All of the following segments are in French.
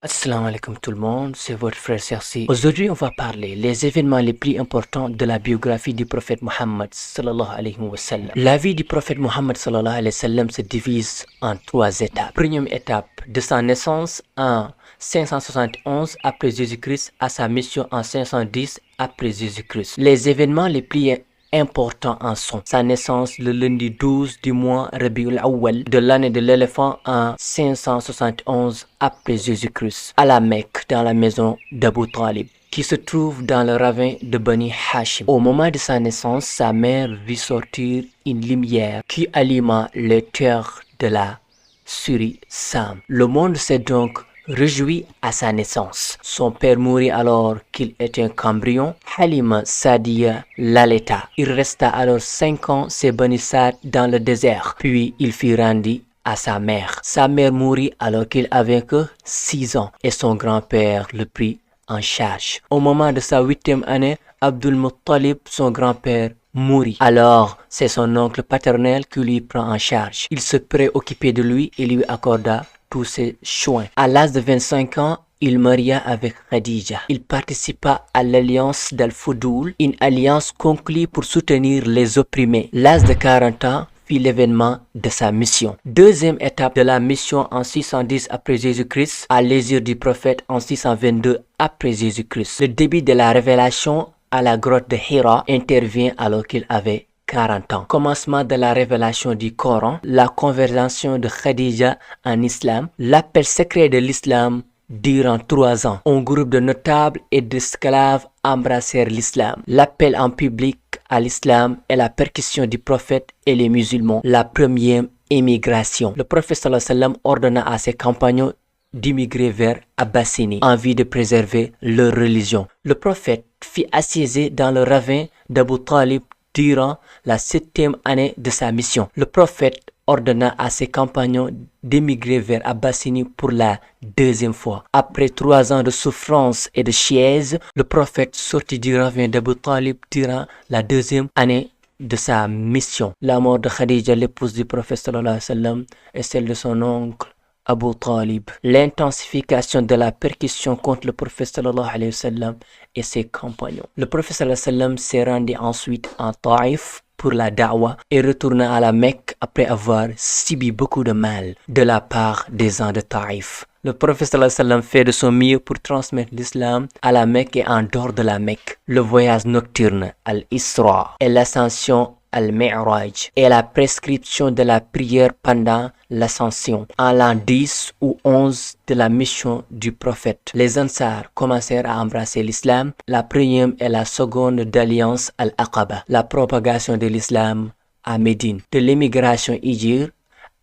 Assalamu alaikum tout le monde, c'est votre frère Sersi. Aujourd'hui, on va parler les événements les plus importants de la biographie du prophète Mohammed sallallahu alayhi wa sallam. La vie du prophète Mohammed sallallahu alayhi wa sallam se divise en trois étapes. Première étape, de sa naissance en 571 après Jésus-Christ à sa mission en 510 après Jésus-Christ. Les événements les plus importants en sont sa naissance le lundi 12 du mois Rabiul Awwal de l'année de l'éléphant en 571 après Jésus-Christ à la Mecque dans la maison d'Abu Talib qui se trouve dans le ravin de Bani Hashim. Au moment de sa naissance, sa mère vit sortir une lumière qui alluma les terres de la Syrie Sam. Le monde s'est donc réjoui à sa naissance. Son père mourut alors qu'il était un cambrion. Halima Sadia l'allaita. Il resta alors 5 ans chez Bani Saad dans le désert. Puis il fut rendu à sa mère. Sa mère mourut alors qu'il avait que 6 ans et son grand-père le prit en charge. Au moment de sa 8e année, Abdul Muttalib, son grand-père, mourut. Alors, c'est son oncle paternel qui lui prend en charge. Il se préoccupait de lui et lui accorda tous ses soins. À l'âge de 25 ans, il maria avec Khadija. Il participa à l'alliance d'Al-Fudul, une alliance conclue pour soutenir les opprimés. L'âge de 40 ans fut l'événement de sa mission. Deuxième étape de la mission en 610 après Jésus-Christ, à l'égir du prophète en 622 après Jésus-Christ. Le début de la révélation à la grotte de Hira intervient alors qu'il avait 40 ans. Commencement de la révélation du Coran, la conversion de Khadija en islam, l'appel secret de l'islam durant 3 ans. Un groupe de notables et d'esclaves embrassèrent l'islam. L'appel en public à l'islam et la persécution du prophète et les musulmans. La première émigration. Le prophète sallallahu alayhi wa sallam ordonna à ses compagnons d'immigrer vers Abyssinie en vue de préserver leur religion. Le prophète fit assiéger dans le ravin d'Abu Talib durant la 7e année de sa mission. Le prophète ordonna à ses compagnons d'émigrer vers Abyssinie pour la 2e fois. Après 3 ans de souffrance et de siège, le prophète sortit du ravin d'Abu Talib durant la 2e année de sa mission. La mort de Khadija, l'épouse du prophète sallallahu alayhi wa sallam, et celle de son oncle Abu Talib. L'intensification de la persécution contre le prophète sallallahu alayhi wa sallam et ses compagnons. Le prophète sallallahu alayhi wa sallam s'est rendu ensuite en Taïf pour la da'wa et retourna à la Mecque après avoir subi beaucoup de mal de la part des gens de Taïf. Le prophète sallallahu alayhi wa sallam fait de son mieux pour transmettre l'islam à la Mecque et en dehors de la Mecque. Le voyage nocturne, Al-Isra, et l'ascension Al-Mi'raj et la prescription de la prière pendant l'ascension. En l'an 10 ou 11 de la mission du prophète, les Ansar commencèrent à embrasser l'islam. La première et la seconde d'alliance Al-Aqaba, la propagation de l'islam à Médine. De l'émigration hijr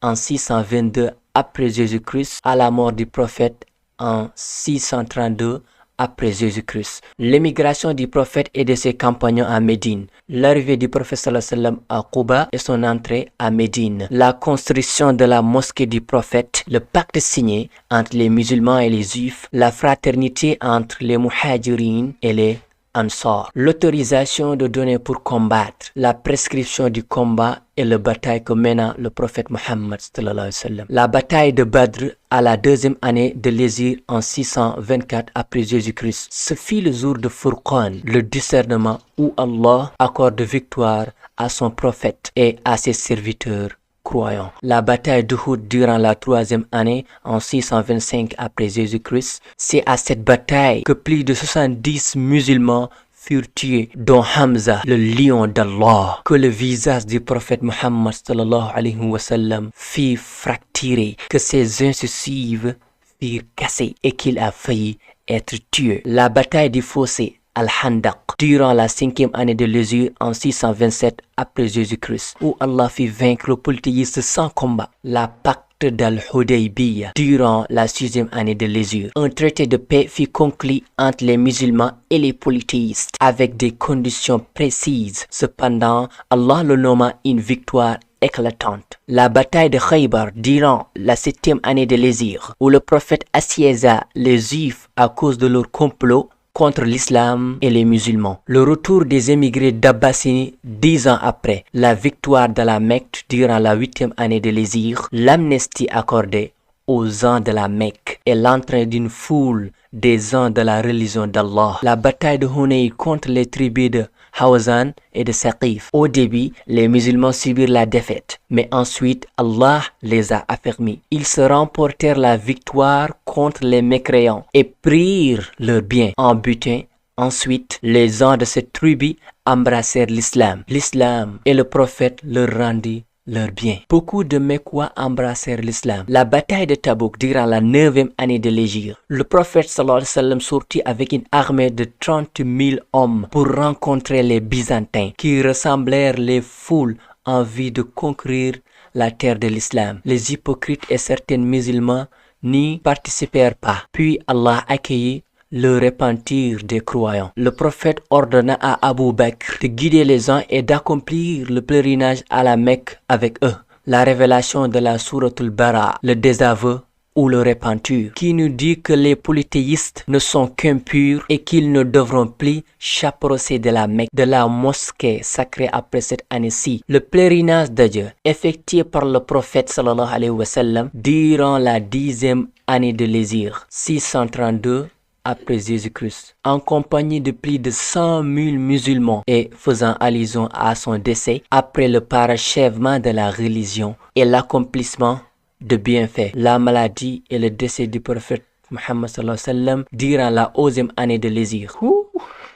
en 622 après Jésus-Christ à la mort du prophète en 632 après Jésus-Christ. L'émigration du prophète et de ses compagnons à Médine. L'arrivée du prophète sallallahu alayhi wa sallam à Quba et son entrée à Médine. La construction de la mosquée du prophète. Le pacte signé entre les musulmans et les juifs. La fraternité entre les muhajirin et les Ansar. L'autorisation de donner pour combattre. La prescription du combat et la bataille que mena le prophète Mohammed sallallahu alayhi wa sallam. La bataille de Badr à la 2e année de l'hégire en 624 après Jésus-Christ. Ce fut le jour de Furqan, le discernement où Allah accorde victoire à son prophète et à ses serviteurs croyants. La bataille d'Uhud durant la 3e année en 625 après Jésus-Christ. C'est à cette bataille que plus de 70 musulmans furent tués, dont Hamza, le lion d'Allah, que le visage du prophète Muhammad sallallahu alayhi wa sallam fit fracturer, que ses incisives furent cassées et qu'il a failli être tué. La bataille du fossé Al-Handaq durant la 5e année de l'hégire en 627 après Jésus-Christ, où Allah fit vaincre le polythéiste sans combat. La pacte d'Al-Hudaybiyah durant la 6e année de l'hégire. Un traité de paix fut conclu entre les musulmans et les polythéistes avec des conditions précises. Cependant, Allah le nomma une victoire éclatante. La bataille de Khaybar durant la 7e année de l'hégire, où le prophète assiégeait les juifs à cause de leur complot contre l'islam et les musulmans. Le retour des émigrés d'Abyssinie 10 ans après, la victoire de la Mecque durant la 8e année de l'hégire, l'amnistie accordée aux ans de la Mecque et l'entrée d'une foule des ans de la religion d'Allah. La bataille de Hunayn contre les tribus de Hawazan et de Saqif. Au début, les musulmans subirent la défaite, mais ensuite Allah les a affermis. Ils se remportèrent la victoire contre les mécréants et prirent leur bien en butin. Ensuite, les gens de cette tribu embrassèrent l'islam. L'islam et le prophète leur rendit leur bien. Beaucoup de Mecquois embrassèrent l'islam. La bataille de Tabouk durant la 9e année de l'Hégire. Le prophète sallallahu alayhi wa sallam sortit avec une armée de 30 000 hommes pour rencontrer les Byzantins qui ressemblèrent les foules en vue de conquérir la terre de l'islam. Les hypocrites et certains musulmans n'y participèrent pas. Puis Allah accueillit le repentir des croyants. Le prophète ordonna à Abu Bakr de guider les gens et d'accomplir le pèlerinage à la Mecque avec eux. La révélation de la sourate al-Bara, le désaveu ou le repentir, qui nous dit que les polythéistes ne sont qu'impurs et qu'ils ne devront plus s'approcher de la Mecque, de la mosquée sacrée après cette année-ci. Le pèlerinage de Dieu, effectué par le prophète sallallahu alayhi wa sallam durant la 10e année de l'Hégire, 632 après Jésus-Christ, en compagnie de plus de 100 000 musulmans et faisant allusion à son décès après le parachèvement de la religion et l'accomplissement de bienfaits, la maladie et le décès du prophète Muhammad sallallahu alayhi wa sallam durant la 11e année de l'Hégire.